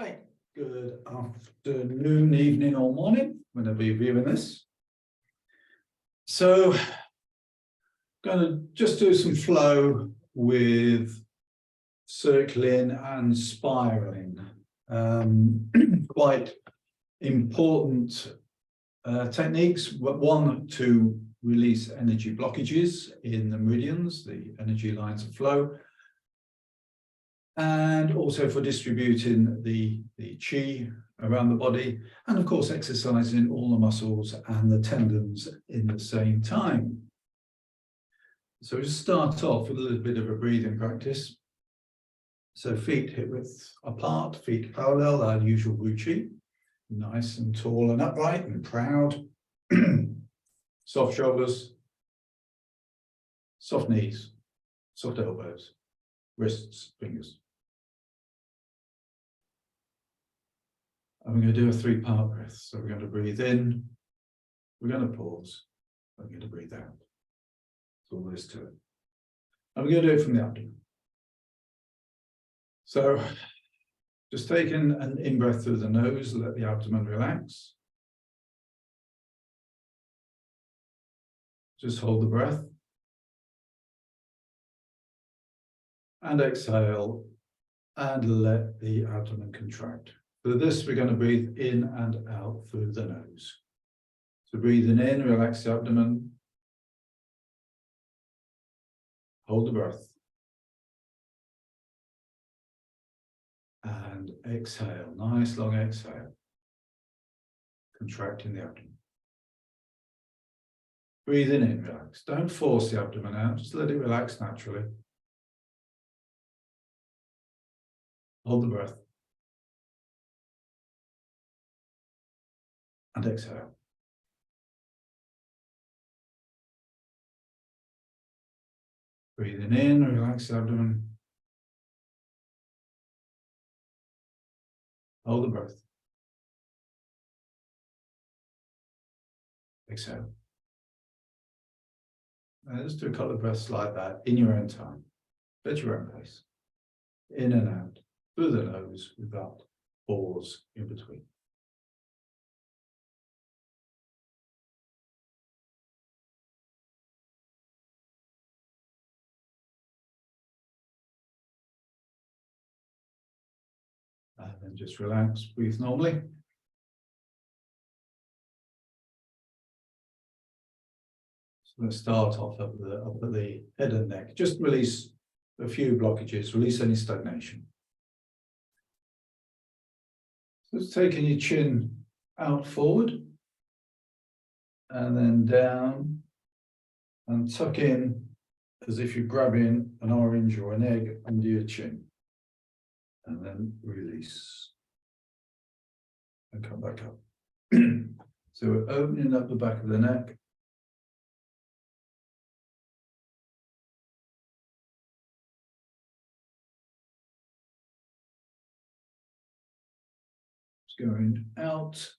Hi, good afternoon, evening, or morning, whenever you're viewing this. So, going to just do some flow with circling and spiraling. Quite important techniques. One, to release energy blockages in the meridians, the energy lines of flow, and also for distributing the qi around the body, and of course exercising all the muscles and the tendons in the same time. So we'll start off with a little bit of a breathing practice. So feet hip width apart, feet parallel, our usual wu qi, nice and tall and upright and proud. Soft shoulders, soft knees, soft elbows, wrists, fingers. And we're going to do a 3-part breath. So we're going to breathe in, we're going to pause, we're going to breathe out. That's all there is to it. And we're going to do it from the abdomen. So just taking an in-breath through the nose, let the abdomen relax. Just hold the breath. And exhale, and let the abdomen contract. For this, we're going to breathe in and out through the nose. So breathing in, relax the abdomen. Hold the breath. And exhale, nice long exhale. Contracting the abdomen. Breathing in, relax. Don't force the abdomen out, just let it relax naturally. Hold the breath. And exhale. Breathing in, relax the abdomen. Hold the breath. Exhale. Just do a couple of breaths like that in your own time, at your own pace. In and out, through the nose, without pause in between. And then just relax, breathe normally. So let's start off up at the head and neck. Just release a few blockages, release any stagnation. So it's taking your chin out forward and then down and tuck in as if you're grabbing an orange or an egg under your chin. And then release and come back up. So we're opening up the back of the neck. It's going out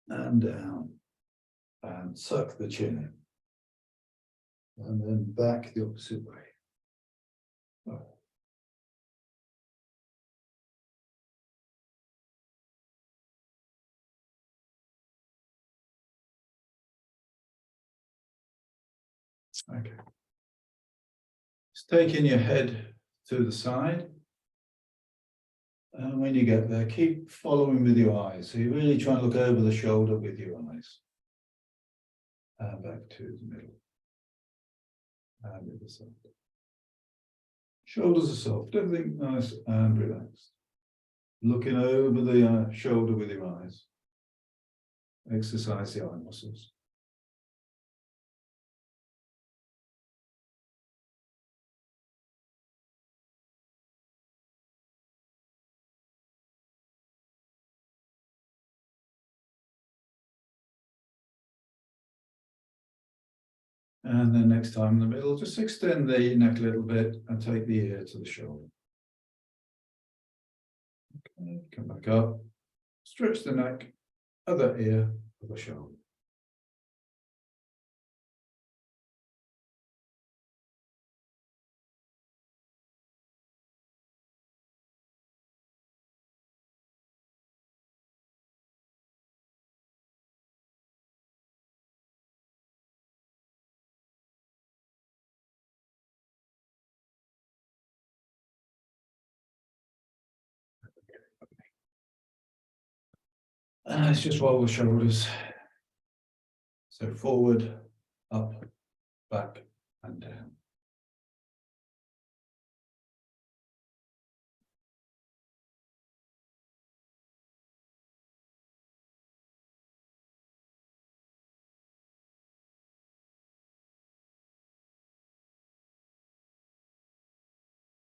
and down and suck the chin in. And then back the opposite way. Oh. Okay. Just taking your head to the side. And when you get there, keep following with your eyes. So you're really trying to look over the shoulder with your eyes. And back to the middle. And the other side. Shoulders are soft, everything nice and relaxed. Looking over the shoulder with your eyes. Exercise the eye muscles. And then next time in the middle, just extend the neck a little bit and take the ear to the shoulder. Okay, come back up. Stretch the neck, other ear, other shoulder. And let's just roll the shoulders. So forward, up, back, and down.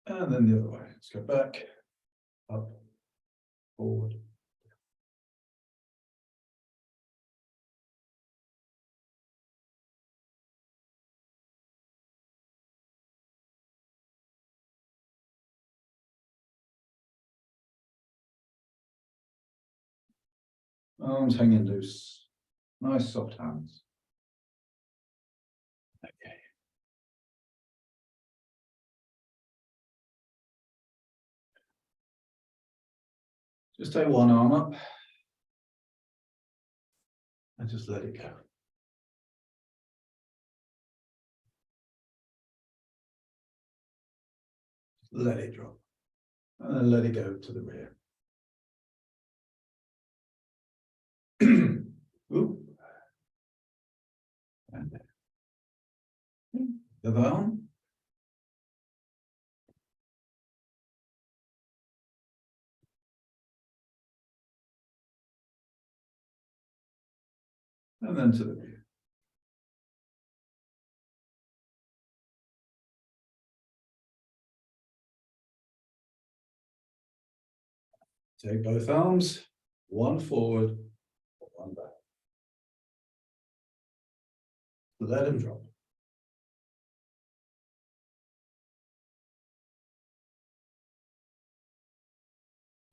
And then the other way. Let's go back, up, forward. Arms hanging loose. Nice soft hands. Okay. Just take one arm up and just let it go. Let it drop. And then let it go to the rear. Ooh. And the other arm. And then to the rear. Take both arms, one forward, one back. Let them drop.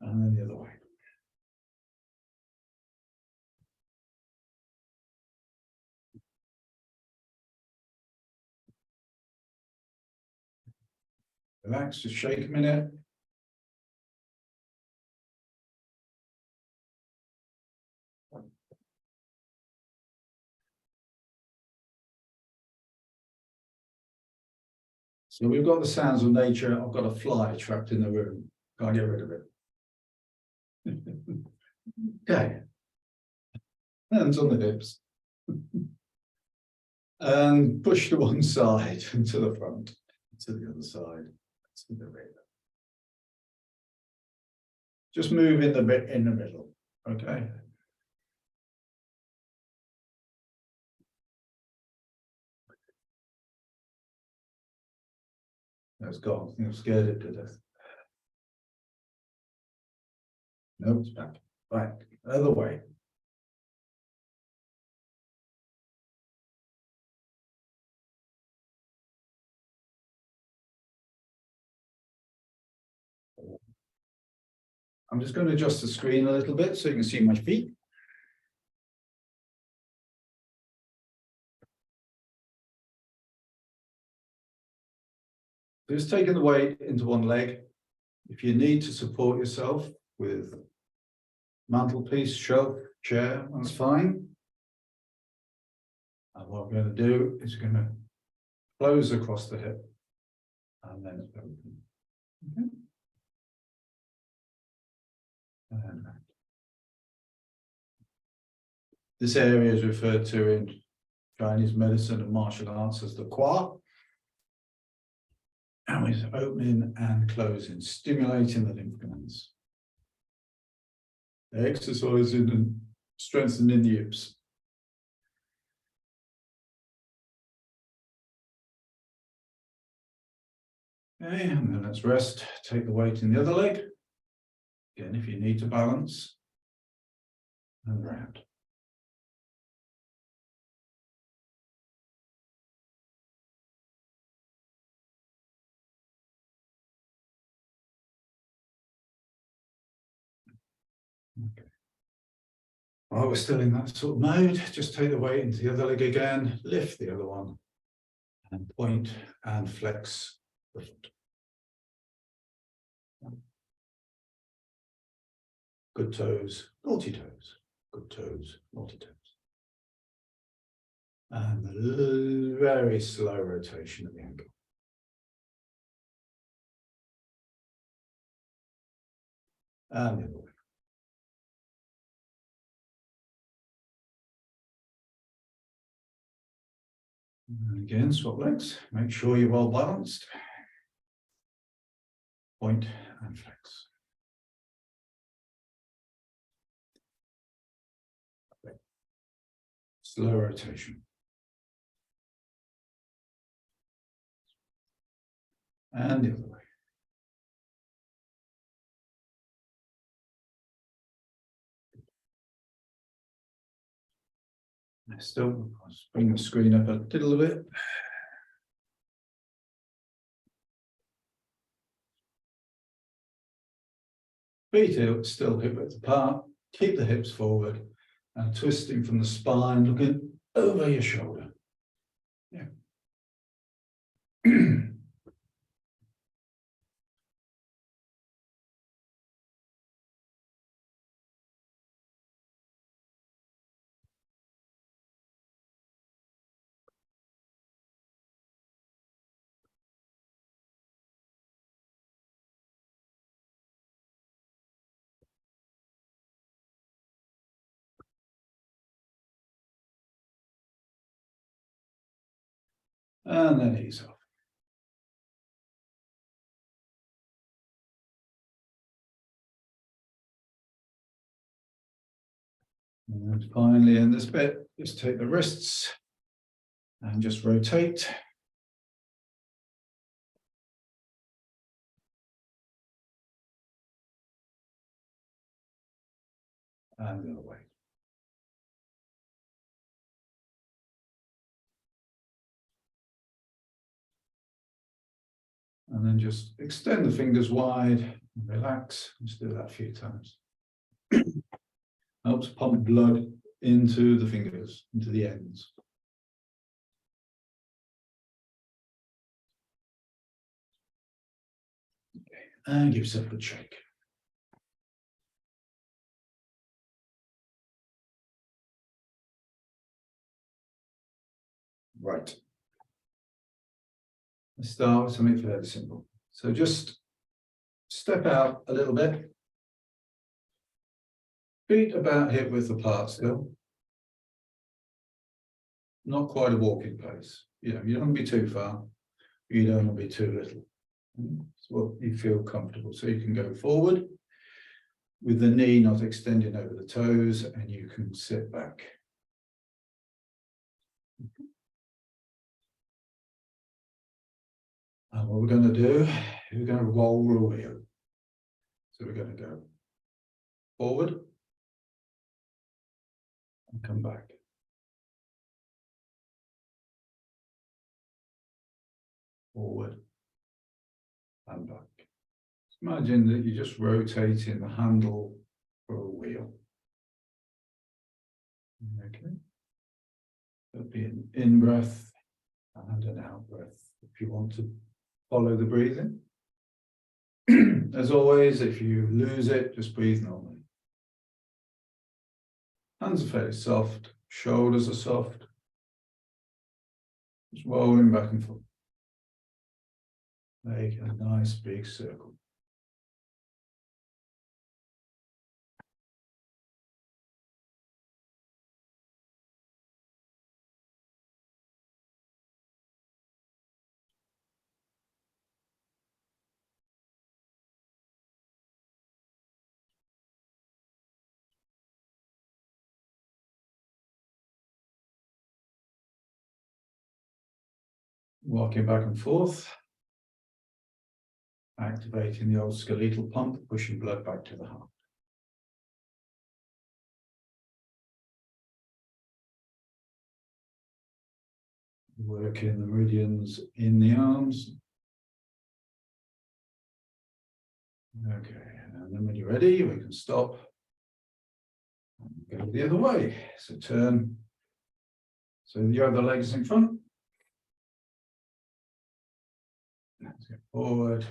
And then the other way. Relax, just shake a minute. So we've got the sounds of nature. I've got a fly trapped in the room. Can't get rid of it. Okay. Hands on the hips. And push to one side and to the front, to the other side, to the rear. Just move in the bit in the middle, okay? That's gone. I think I've scared it to death. No, it's back. Right, other way. I'm just going to adjust the screen a little bit so you can see my feet. Just taking the weight into one leg. If you need to support yourself with mantelpiece, shelf, chair, that's fine. And what we're going to do is we're going to close across the hip and then open. Okay. And this area is referred to in Chinese medicine and martial arts as the Qua. And we're opening and closing, stimulating the lymph glands. Exercising and strengthening the hips. Okay, and then let's rest. Take the weight in the other leg. Again, if you need to balance. And round. Okay. While we're still in that sort of mode, just take the weight into the other leg again, lift the other one, and point and flex the foot. Good toes, naughty toes, good toes, naughty toes. And a very slow rotation of the ankle. And the other way. And again, swap legs. Make sure you're well balanced. Point and flex. Slow rotation. And the other way. Still, I'll just bring the screen up a little bit. Feet still hip width apart. Keep the hips forward and twisting from the spine, looking over your shoulder. Yeah. And then ease off. And finally, in this bit, just take the wrists and just rotate. And the other way. And then just extend the fingers wide and relax. Just do that a few times. Helps pump blood into the fingers, into the ends. Okay. And give yourself a good shake. Right. Let's start with something fairly simple. So just step out a little bit. Feet about hip width apart still. Not quite a walking pace. You don't want to be too far. You don't want to be too little. It's what you feel comfortable. So you can go forward with the knee not extending over the toes, and you can sit back. And what we're going to do, we're going to roll a wheel. So we're going to go forward and come back. Forward and back. Imagine that you're just rotating the handle for a wheel. Okay. That'll be an in-breath and an out-breath if you want to follow the breathing. As always, if you lose it, just breathe normally. Hands are fairly soft, shoulders are soft. Just rolling back and forth. Make a nice big circle. Walking back and forth, activating the old skeletal pump, pushing blood back to the heart. Working the meridians in the arms. Okay, and then when you're ready, we can stop and go the other way. So turn. So you have the legs in front. Let's go forward.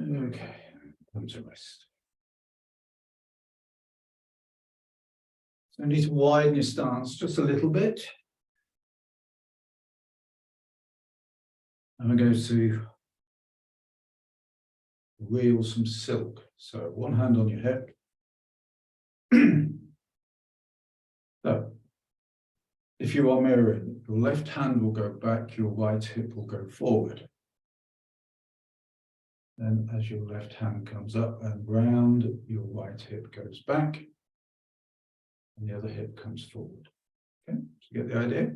Okay, come to rest. So you need to widen your stance just a little bit. And we're going to reel some silk. So one hand on your hip. So if you are mirroring, your left hand will go back, your right hip will go forward. Then as your left hand comes up and round, your right hip goes back and the other hip comes forward. Okay, so you get the idea?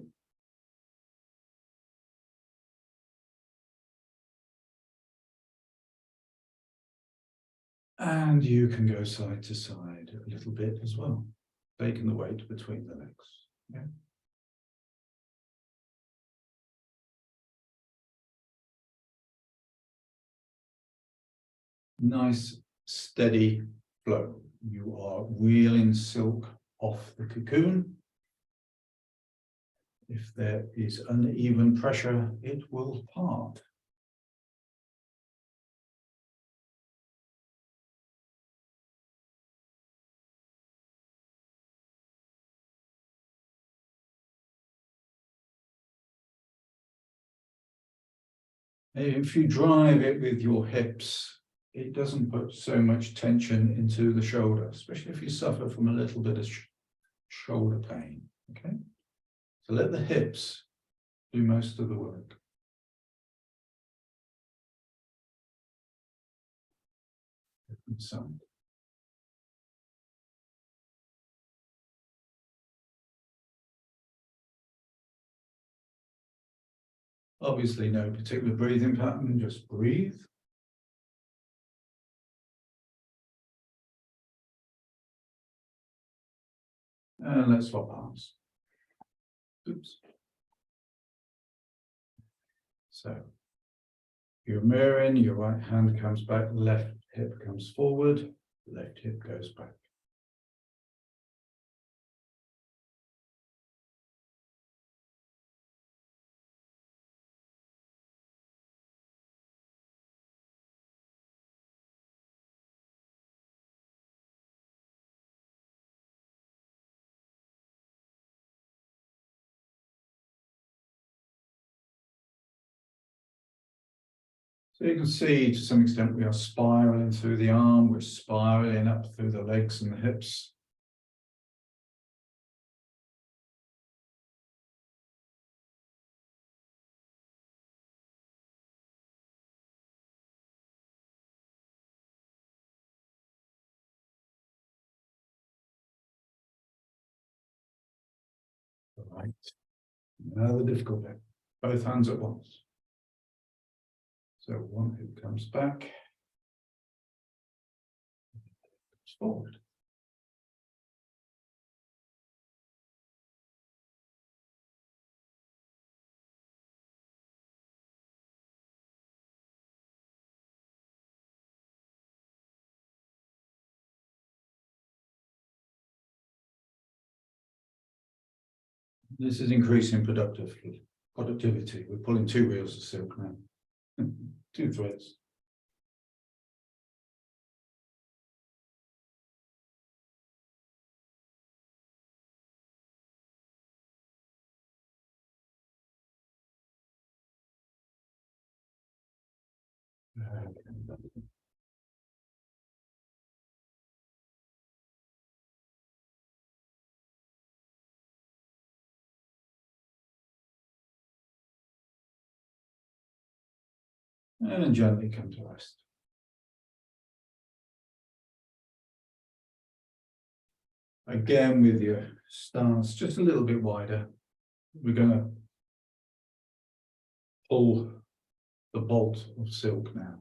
And you can go side to side a little bit as well, taking the weight between the legs. Okay. Nice, steady flow. You are reeling silk off the cocoon. If there is uneven pressure, it will part. If you drive it with your hips, it doesn't put so much tension into the shoulder, especially if you suffer from a little bit of shoulder pain. Okay, so let the hips do most of the work. Different side. Obviously, no particular breathing pattern, just breathe. And let's swap arms. Oops. So you're mirroring, your right hand comes back, left hip comes forward, left hip goes back. So you can see to some extent we are spiraling through the arm, we're spiraling up through the legs and the hips. Right. Now the difficult bit. Both hands at once. So one hip comes back, comes forward. This is increasing productivity. We're pulling 2 reels of silk now. 2 threads. And then gently come to rest. Again, with your stance just a little bit wider, we're going to pull the bolt of silk now.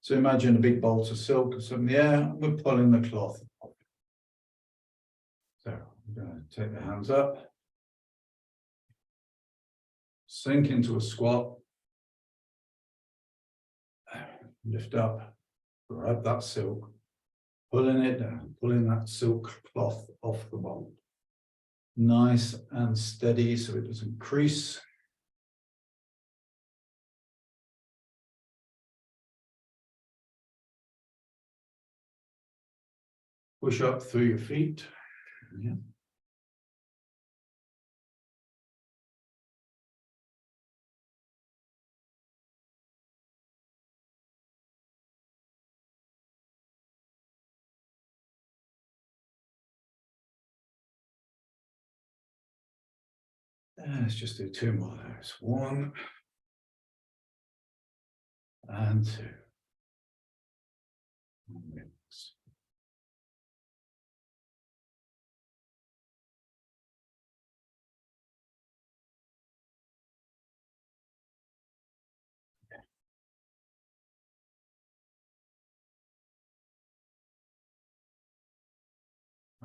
So imagine a big bolt of silk that's in the air, we're pulling the cloth off. So we're going to take the hands up, sink into a squat, lift up, grab that silk, pulling it down, pulling that silk cloth off the bolt. Nice and steady so it doesn't crease. Push up through your feet. Yeah. And let's just do 2 more of those. 1 and 2.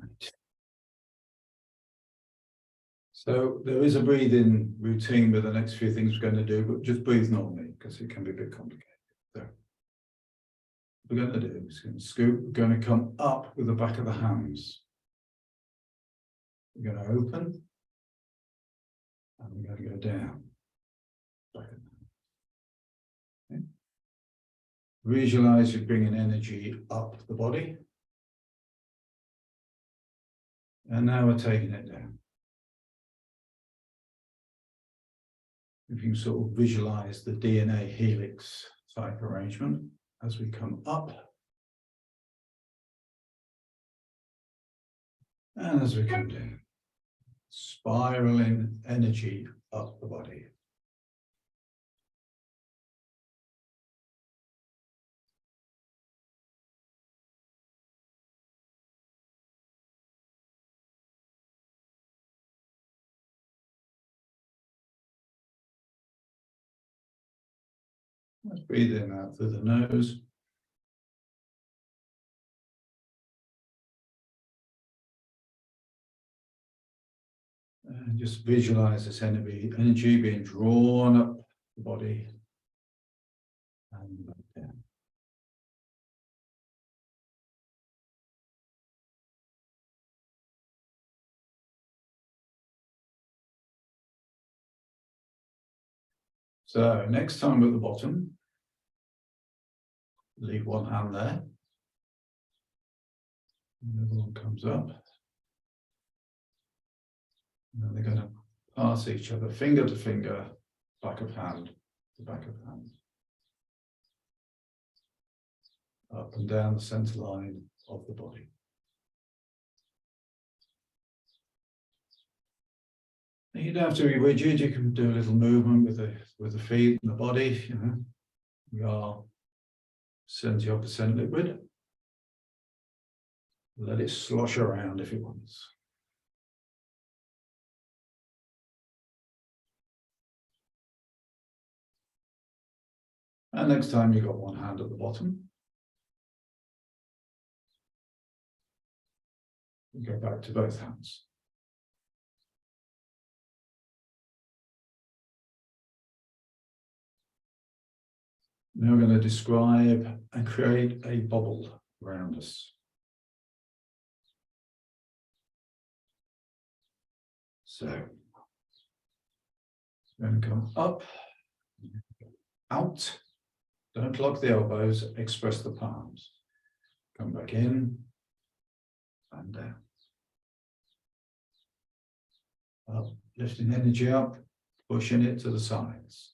Right. So there is a breathing routine with the next few things we're going to do, but just breathe normally because it can be a bit complicated. So what we're going to do is going to scoop. We're going to come up with the back of the hands. We're going to open and we're going to go down. Back of the hands. Okay. Visualize you're bringing energy up the body. And now we're taking it down. If you can sort of visualize the DNA helix type arrangement as we come up and as we come down, spiraling energy up the body. Let's breathe in out through the nose. And just visualize this energy being drawn up the body and back down. So next time we're at the bottom, leave one hand there. The other one comes up. And then they're going to pass each other, finger to finger, back of hand to back of hand. Up and down the center line of the body. And you don't have to be rigid, you can do a little movement with the feet and the body, you know. We are 70% liquid. Let it slosh around if it wants. And next time you've got one hand at the bottom. You go back to both hands. Now we're going to describe and create a bubble around us. So, we're going to come up, out, don't lock the elbows, express the palms. Come back in and down. Up, lifting energy up, pushing it to the sides.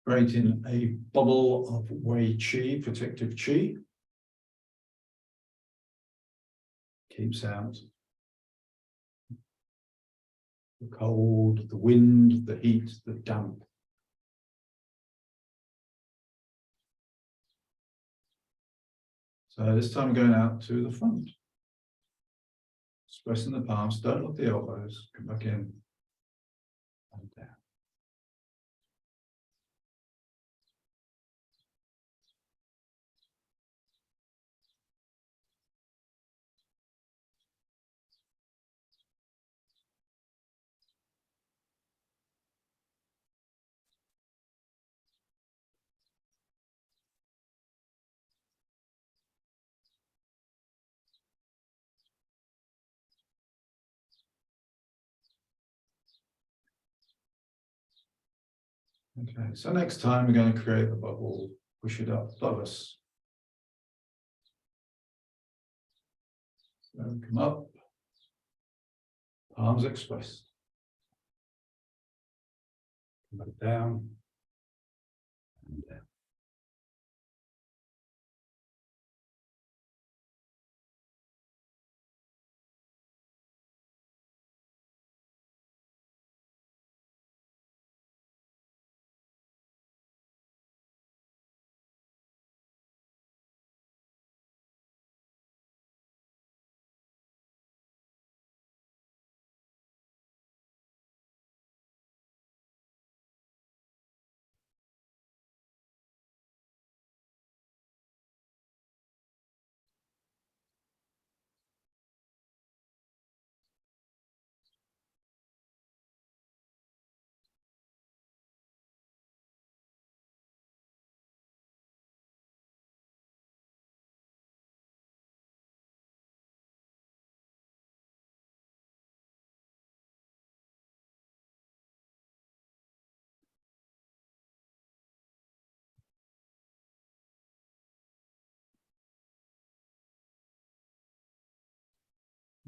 Creating a bubble of Wei Qi, protective Qi. Keeps out the cold, the wind, the heat, the damp. So this time going out to the front. Expressing the palms, don't lock the elbows, come back in and down. Okay, so next time we're going to create a bubble, push it up above us. So come up, palms expressed. Come back down and down.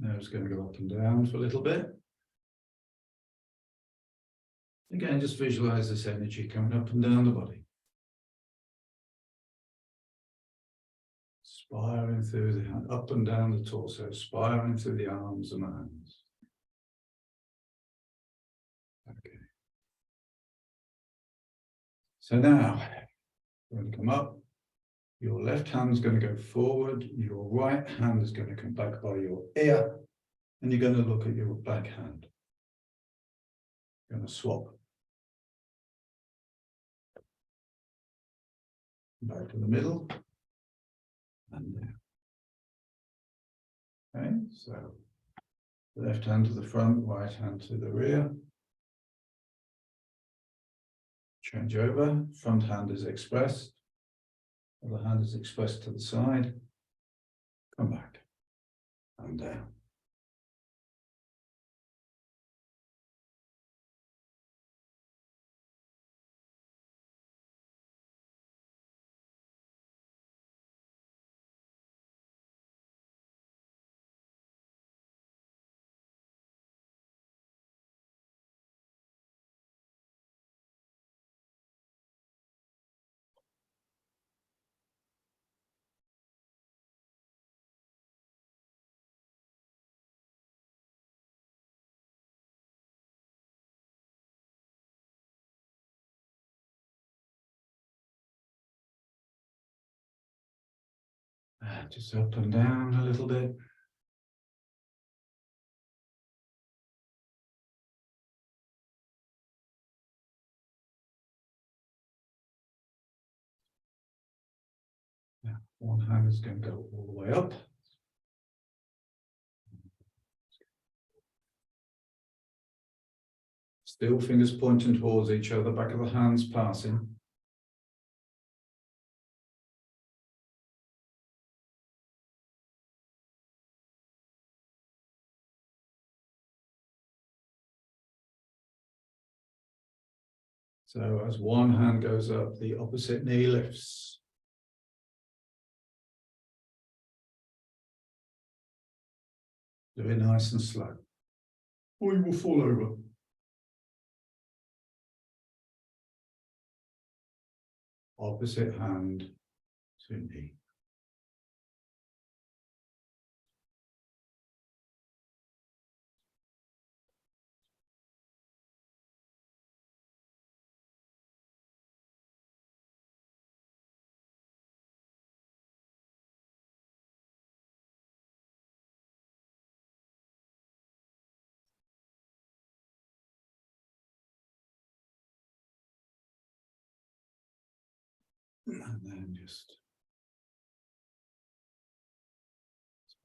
Now it's going to go up and down for a little bit. Again, just visualize this energy coming up and down the body. Spiraling through the hand, up and down the torso, spiraling through the arms and the hands. Okay. So now, we're going to come up. Your left hand's going to go forward. Your right hand is going to come back by your ear. And you're going to look at your back hand. You're going to swap. Back to the middle. And down. Okay, so left hand to the front, right hand to the rear. Change over. Front hand is expressed. Other hand is expressed to the side. Come back. And down. Just up and down a little bit. Now, one hand is going to go all the way up. Still fingers pointing towards each other, back of the hands passing. So as one hand goes up, the opposite knee lifts. Do it nice and slow, or you will fall over. Opposite hand to knee. And then just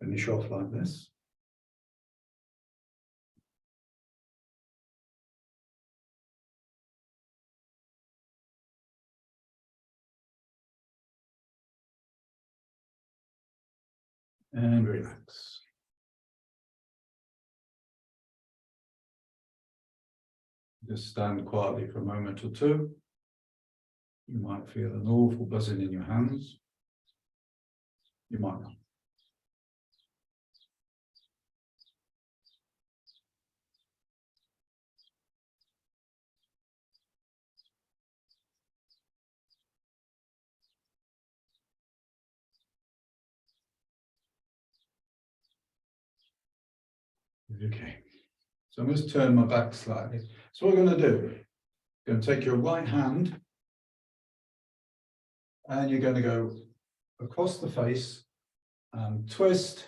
finish off like this. And relax. Just stand quietly for a moment or two. You might feel an awful buzzing in your hands. You might not. Okay, so I'm going to turn my back slightly. So what we're going to do, you're going to take your right hand and you're going to go across the face and twist,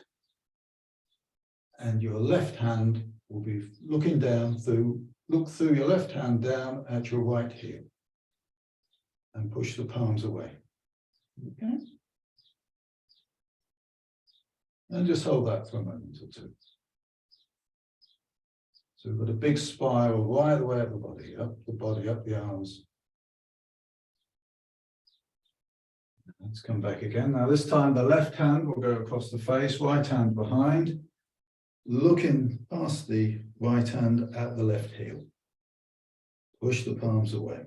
and your left hand will be looking down look through your left hand down at your right heel and push the palms away. Okay. And just hold that for a moment or two. So we've got a big spiral right the way up the body, up the arms. Let's come back again. Now this time the left hand will go across the face, right hand behind, looking past the right hand at the left heel. Push the palms away.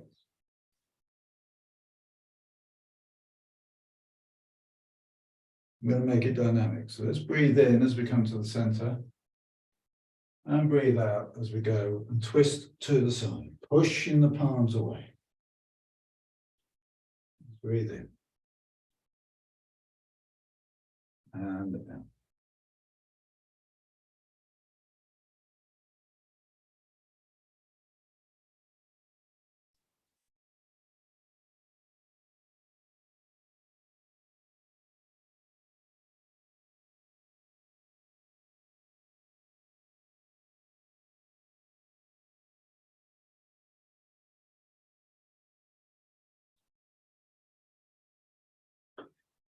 I'm going to make it dynamic. So let's breathe in as we come to the center. And breathe out as we go and twist to the side, pushing the palms away. Breathe in. And out.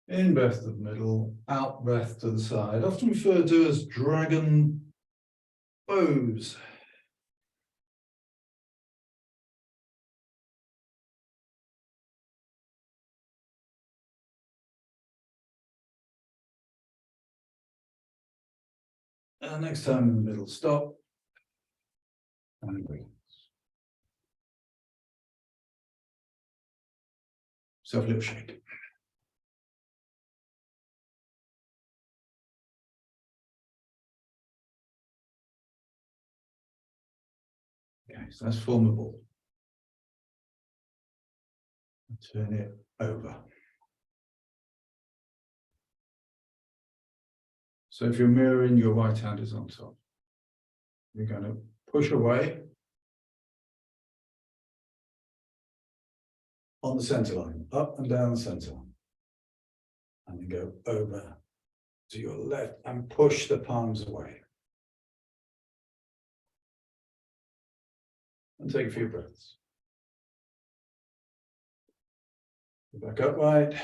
In breath to the middle, out breath to the side, often referred to as dragon pose. And next time in the middle, stop. And breathe. So a little shake. Okay, so let's form a ball. Turn it over. So if you're mirroring, your right hand is on top. You're going to push away on the center line, up and down the center line. And then go over to your left and push the palms away. And take a few breaths. Back upright.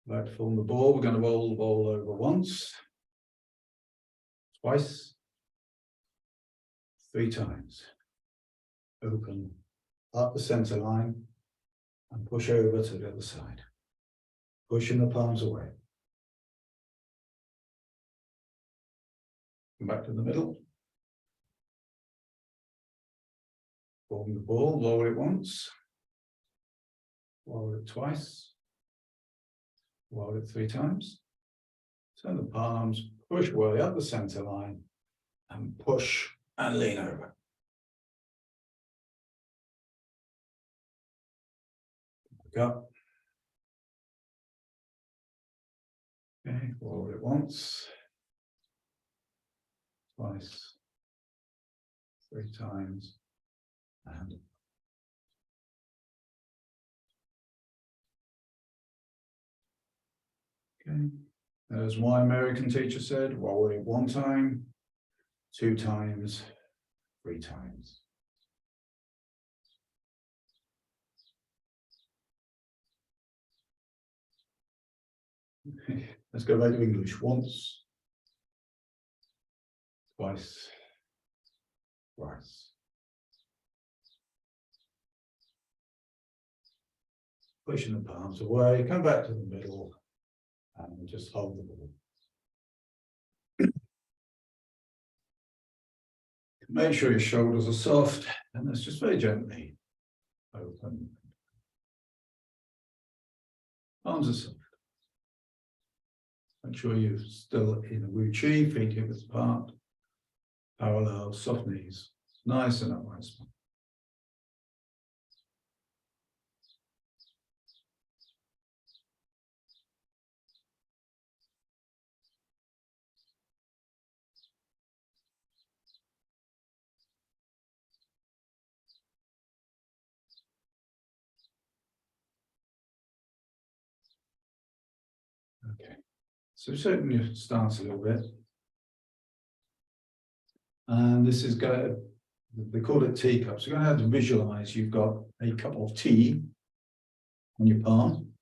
Like to form the ball, we're going to roll the ball over once, twice, 3 times. Open up the center line and push over to the other side. Pushing the palms away. Come back to the middle. Form the ball, roll it once, roll it twice, roll it 3 times. Turn the palms, push way up the center line, and push and lean over. Back up. Okay, roll it once, twice, 3 times, and okay. As my American teacher said, roll it 1 time, 2 times, 3 times. Okay, let's go back to English. Once, twice, thrice. Pushing the palms away, come back to the middle, and just hold the ball. Make sure your shoulders are soft, and let's just very gently open. Arms are soft. Make sure you're still in a Wu Chi, feet hip width apart, parallel, soft knees, nice and upright spine. Okay, so certainly it starts a little bit. And this is going, they call it teacups. You're going to have to visualize you've got a cup of tea on your palm.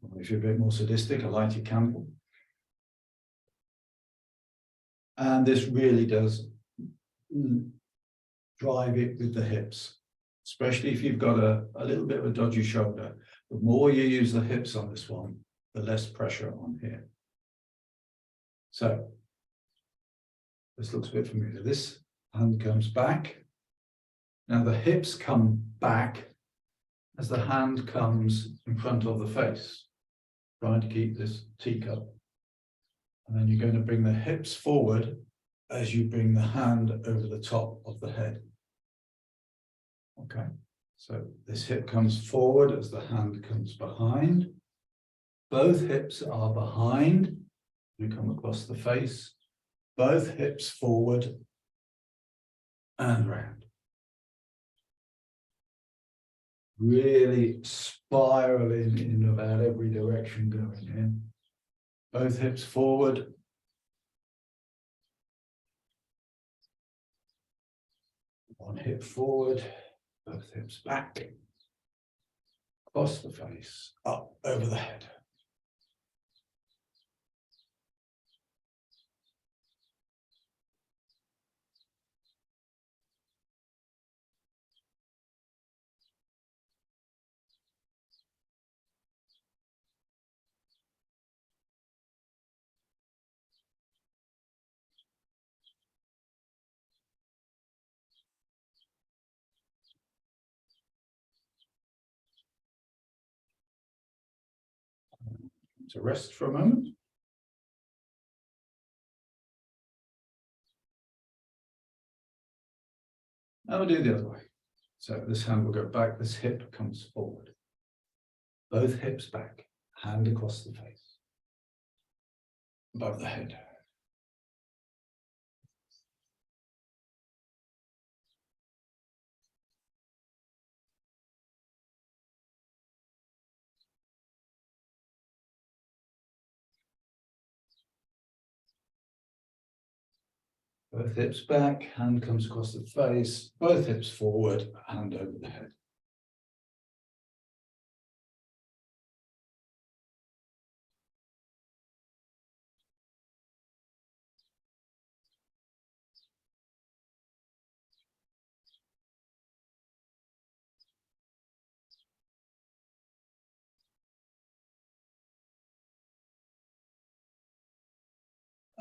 Or if you're a bit more sadistic, a lighted candle. And this really does drive it with the hips, especially if you've got a little bit of a dodgy shoulder. The more you use the hips on this one, the less pressure on here. So this looks a bit familiar. This hand comes back. Now the hips come back as the hand comes in front of the face, trying to keep this teacup. And then you're going to bring the hips forward as you bring the hand over the top of the head. Okay, so this hip comes forward as the hand comes behind. Both hips are behind. You come across the face. Both hips forward and round. Really spiraling in about every direction going in. Both hips forward. One hip forward, both hips back. Across the face, up over the head. So rest for a moment. Now we'll do it the other way. So this hand will go back, this hip comes forward. Both hips back, hand across the face. Above the head. Both hips back, hand comes across the face, both hips forward, hand over the head.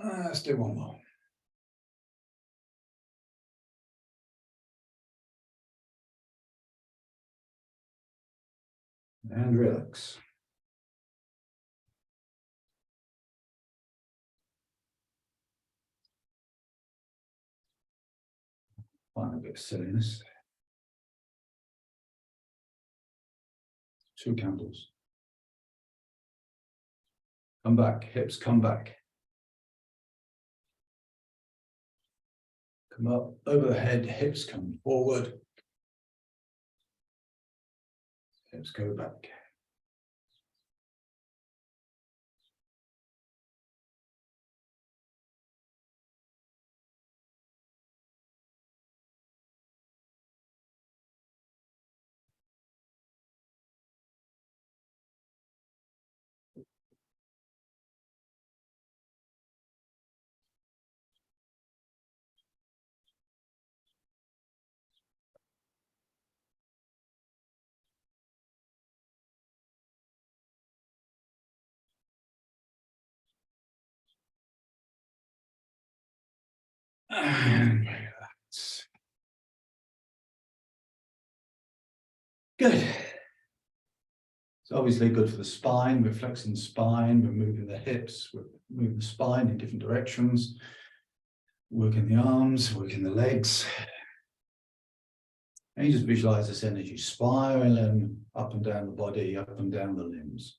Let's do one more. And relax. Find a bit of silliness. 2 candles. Come back, hips come back. Come up over the head, hips come forward. Hips go back. And relax. Good. It's obviously good for the spine. We're flexing the spine, we're moving the hips, we're moving the spine in different directions, working the arms, working the legs. And you just visualize this energy spiraling up and down the body, up and down the limbs.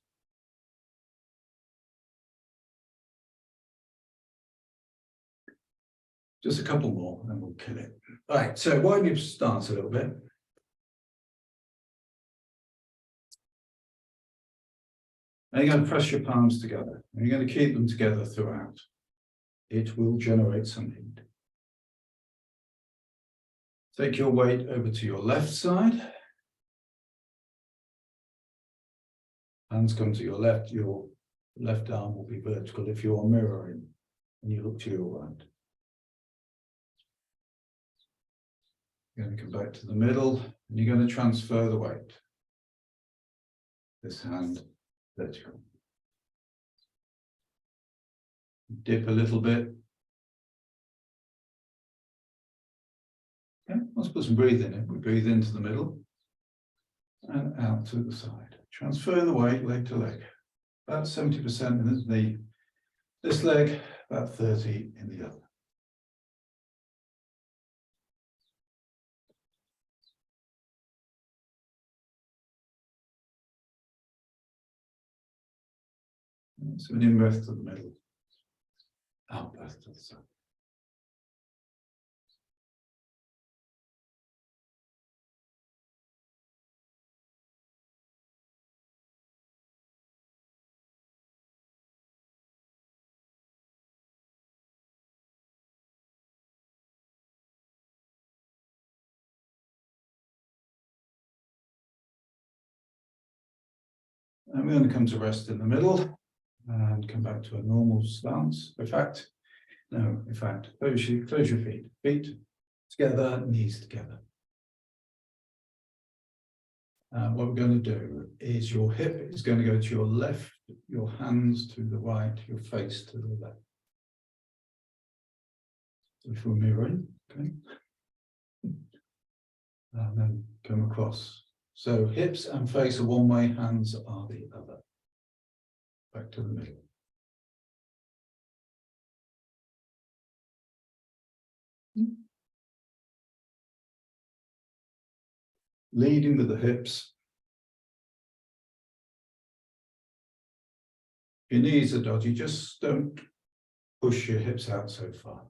Just a couple more and we'll kill it. All right, so why don't you start a little bit? And you're going to press your palms together. And you're going to keep them together throughout. It will generate some heat. Take your weight over to your left side. Hands come to your left arm will be vertical if you're mirroring and you look to your right. You're going to come back to the middle and you're going to transfer the weight. This hand vertical. Dip a little bit. Okay, let's put some breathing in. We breathe into the middle and out to the side. Transfer the weight leg to leg. About 70% in this leg, about 30 in the other. So an in-breath to the middle, out-breath to the side. And we're going to come to rest in the middle and come back to a normal stance. In fact, close your feet. Feet together, knees together. What we're going to do is your hip is going to go to your left, your hands to the right, your face to the left. So if we're mirroring, okay. And then come across. So hips and face are one way, hands are the other. Back to the middle. Leading with the hips. If your knees are dodgy, just don't push your hips out so far.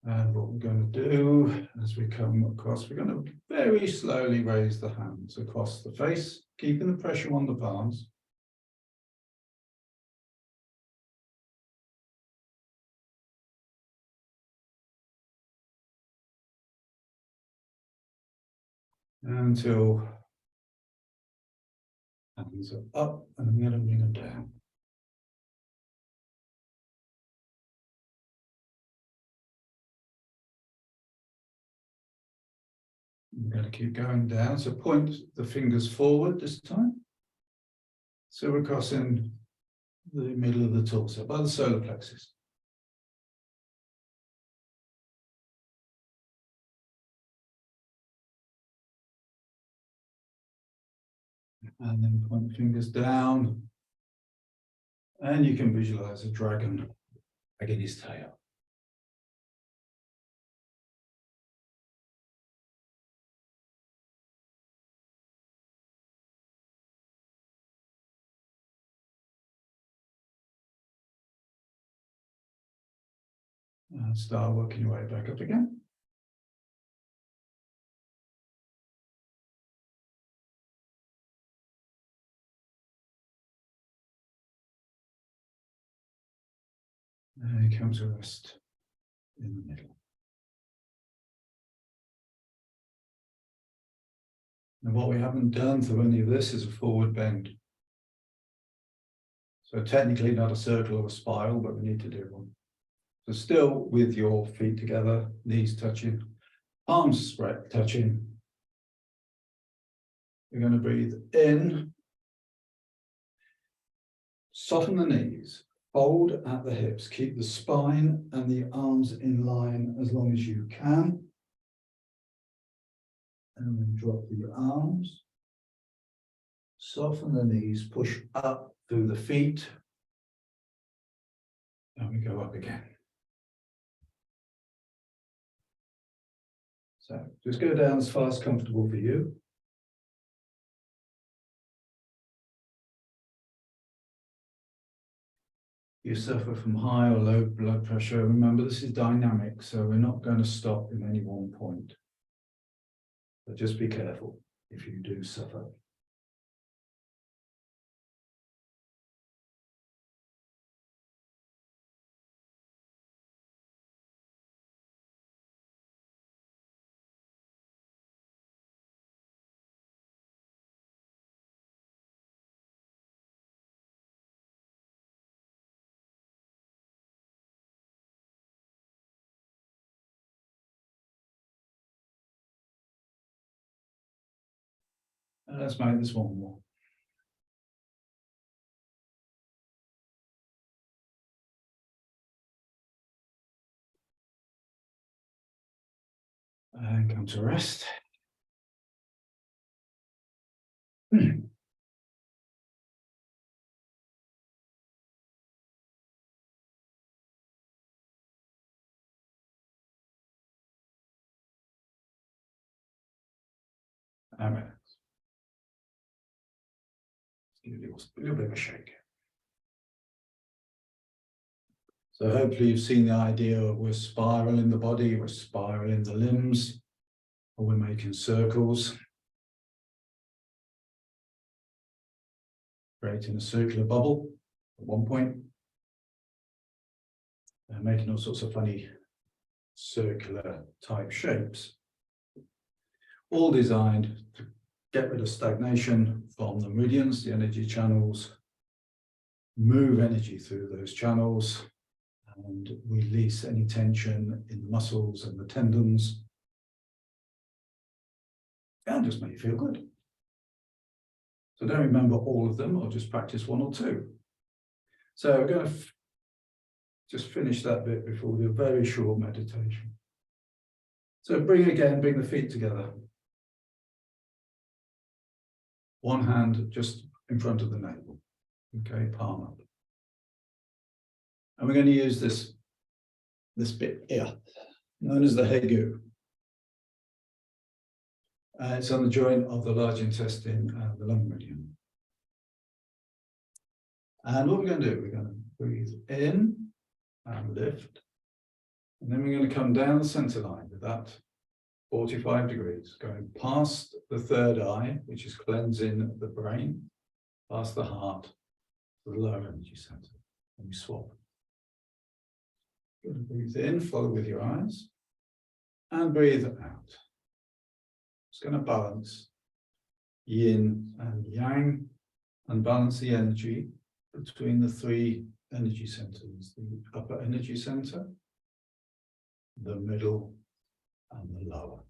And what we're going to do as we come across, we're going to very slowly raise the hands across the face, keeping the pressure on the palms. Until hands are up, and I'm going to bring them down. I'm going to keep going down, so point the fingers forward this time. So we're crossing the middle of the torso by the solar plexus. And then point the fingers down. And you can visualize a dragon wagging his tail. And start working your way back up again. And you come to rest in the middle. And what we haven't done through any of this is a forward bend. So technically not a circle or a spiral, but we need to do one. So still with your feet together, knees touching, arms spread, touching. You're going to breathe in, soften the knees, fold at the hips, keep the spine and the arms in line as long as you can. And then drop the arms. Soften the knees, push up through the feet. And we go up again. So just go down as far as comfortable for you. You suffer from high or low blood pressure. Remember, this is dynamic, so we're not going to stop in any one point. But just be careful if you do suffer. And let's make this one more. And come to rest. And relax. Give it a little bit of a shake. So hopefully you've seen the idea of we're spiraling the body, we're spiraling the limbs, or we're making circles, creating a circular bubble at one point, and making all sorts of funny circular type shapes, all designed to get rid of stagnation from the meridians, the energy channels, move energy through those channels, and release any tension in the muscles and the tendons, and just make you feel good. So don't remember all of them, or just practice one or two. So we're going to just finish that bit before we do a very short meditation. So bring the feet together. One hand just in front of the navel. Okay, palm up. And we're going to use this bit here, known as the hegu. It's on the joint of the large intestine and the lung meridian. And what we're going to do, we're going to breathe in and lift. And then we're going to come down the center line with that 45 degrees, going past the third eye, which is cleansing the brain, past the heart, to the lower energy center. And we swap. Good. Breathe in, follow with your eyes, and breathe out. It's going to balance yin and yang, and balance the energy between the three energy centers: the upper energy center, the middle, and the lower.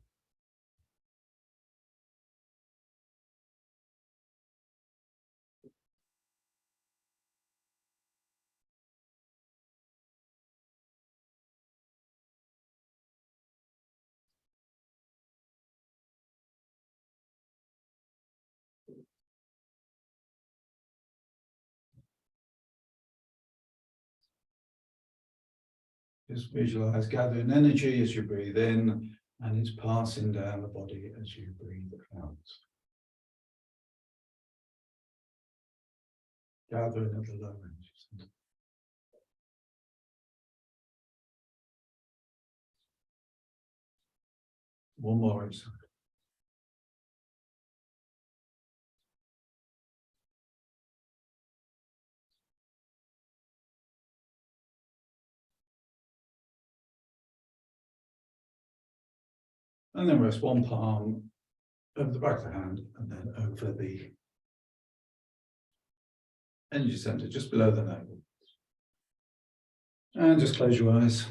Just visualize gathering energy as you breathe in, and it's passing down the body as you breathe out. Gathering at the lower energy center. One more each side. And then rest one palm over the back of the hand, and then over the energy center just below the navel. And just close your eyes.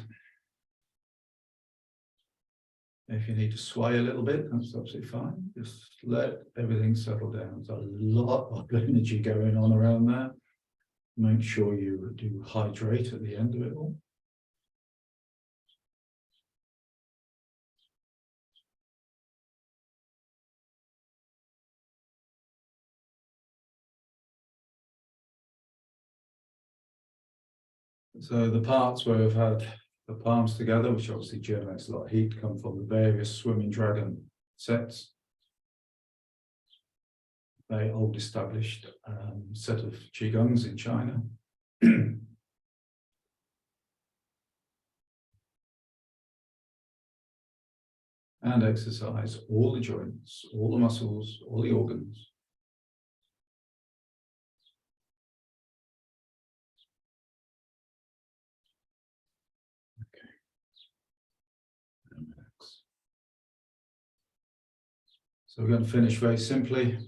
If you need to sway a little bit, that's absolutely fine. Just let everything settle down. There's a lot of energy going on around there. Make sure you do hydrate at the end of it all. So the parts where we've had the palms together, which obviously generates a lot of heat, come from the various swimming dragon sets. Very old established set of Qigongs in China. And exercise all the joints, all the muscles, all the organs. Okay. And relax. So we're going to finish very simply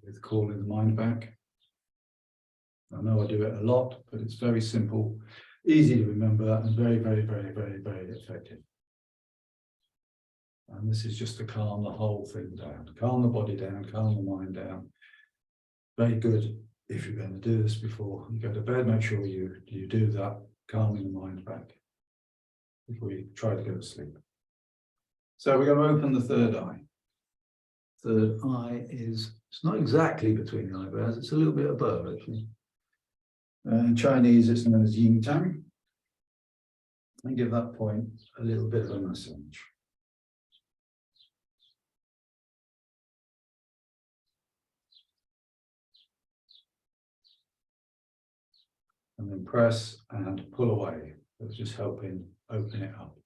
with calling the mind back. I know I do it a lot, but it's very simple, easy to remember, and very, very, very, very, very effective. And this is just to calm the whole thing down, calm the body down, calm the mind down. Very good if you're going to do this before you go to bed. Make sure you do that, calming the mind back before you try to go to sleep. So we're going to open the third eye. Third eye is, it's not exactly between the eyebrows, it's a little bit above actually. In Chinese, it's known as yin tang. And give that point a little bit of a massage. And then press and pull away. That's just helping open it up.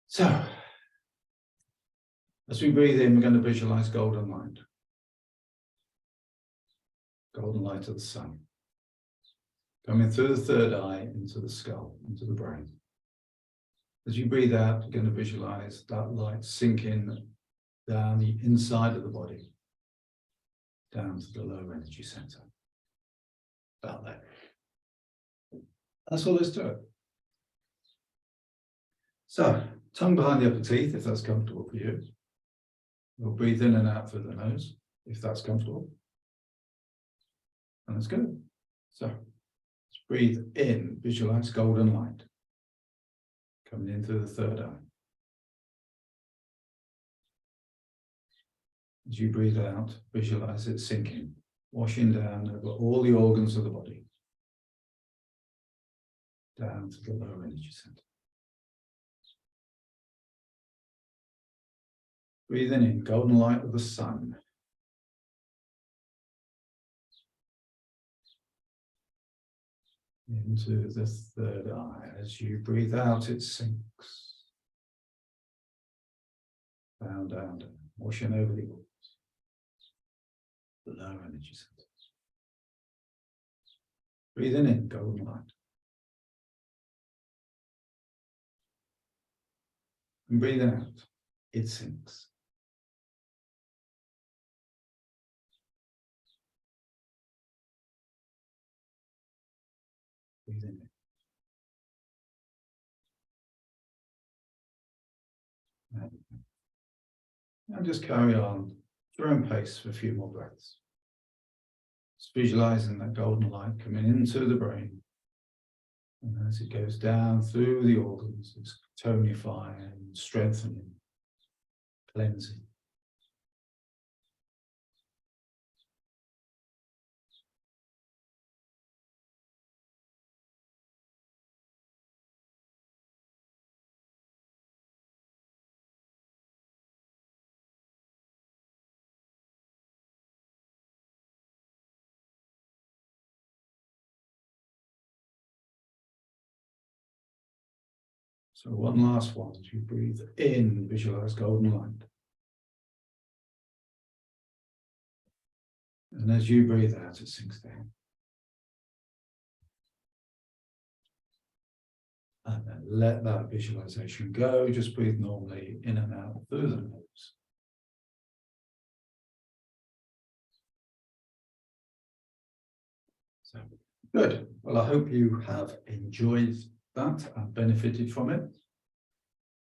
So, as we breathe in, we're going to visualize golden light. Golden light of the sun. Coming through the third eye into the skull, into the brain. As you breathe out, you're going to visualize that light sinking down the inside of the body, down to the lower energy center. About there. That's all there's to it. So, tongue behind the upper teeth, if that's comfortable for you. We'll breathe in and out through the nose, if that's comfortable. And that's good. So, let's breathe in, visualize golden light. Coming in through the third eye. As you breathe out, visualize it sinking, washing down over all the organs of the body. Down to the lower energy center. Breathing in, golden light of the sun. Into the third eye. As you breathe out, it sinks. Down, down, down, washing over the organs. The lower energy center. Breathing in, golden light. And breathing out, it sinks. Breathing in. And just carry on at your own pace for a few more breaths. Just visualizing that golden light coming into the brain. And as it goes down through the organs, it's tonifying, strengthening, cleansing. So one last one, as you breathe in, visualize golden light. And as you breathe out, it sinks down. And then let that visualization go. Just breathe normally in and out through the nose. So, good. Well, I hope you have enjoyed that and benefited from it.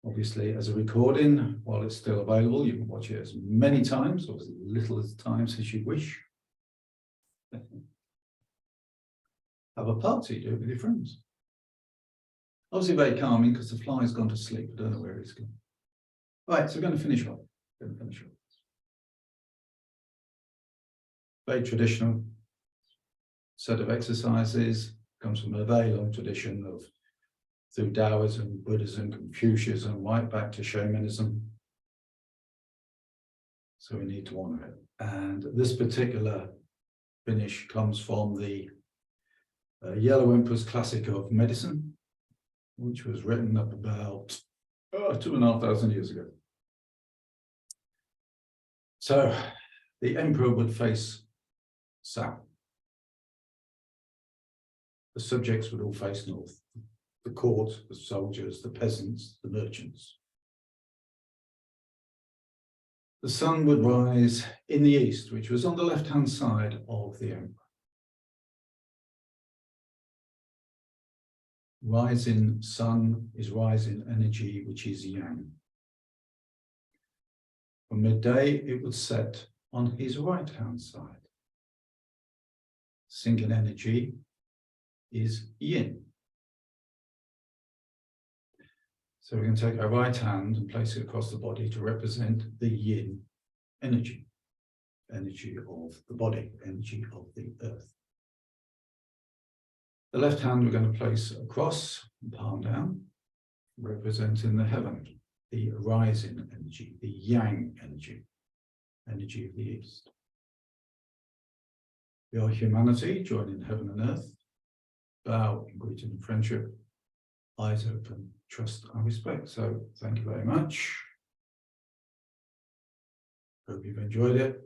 Obviously, as a recording, while it's still available, you can watch it as many times or as little times as you wish. Have a party, do it with your friends. Obviously very calming because the fly's gone to sleep. I don't know where he's gone. Right, so we're going to finish off. Very traditional. set of exercises. Comes from a very long tradition of through Taoism, Buddhism, Confucianism, right back to shamanism. So we need to honor it. And this particular finish comes from the Yellow Emperor's Classic of Medicine, which was written up about 2,500 years ago. So the emperor would face south. The subjects would all face north. The court, the soldiers, the peasants, the merchants. The sun would rise in the east, which was on the left-hand side of the emperor. Rising sun is rising energy, which is yang. From midday, it would set on his right-hand side. Sinking energy is yin. So we can take our right hand and place it across the body to represent the yin energy, energy of the body, energy of the earth. The left hand we're going to place across, palm down, representing the heaven, the rising energy, the yang energy, energy of the east. We are humanity, joining heaven and earth. Bow in greeting and friendship. Eyes open, trust and respect. So thank you very much. Hope you've enjoyed it.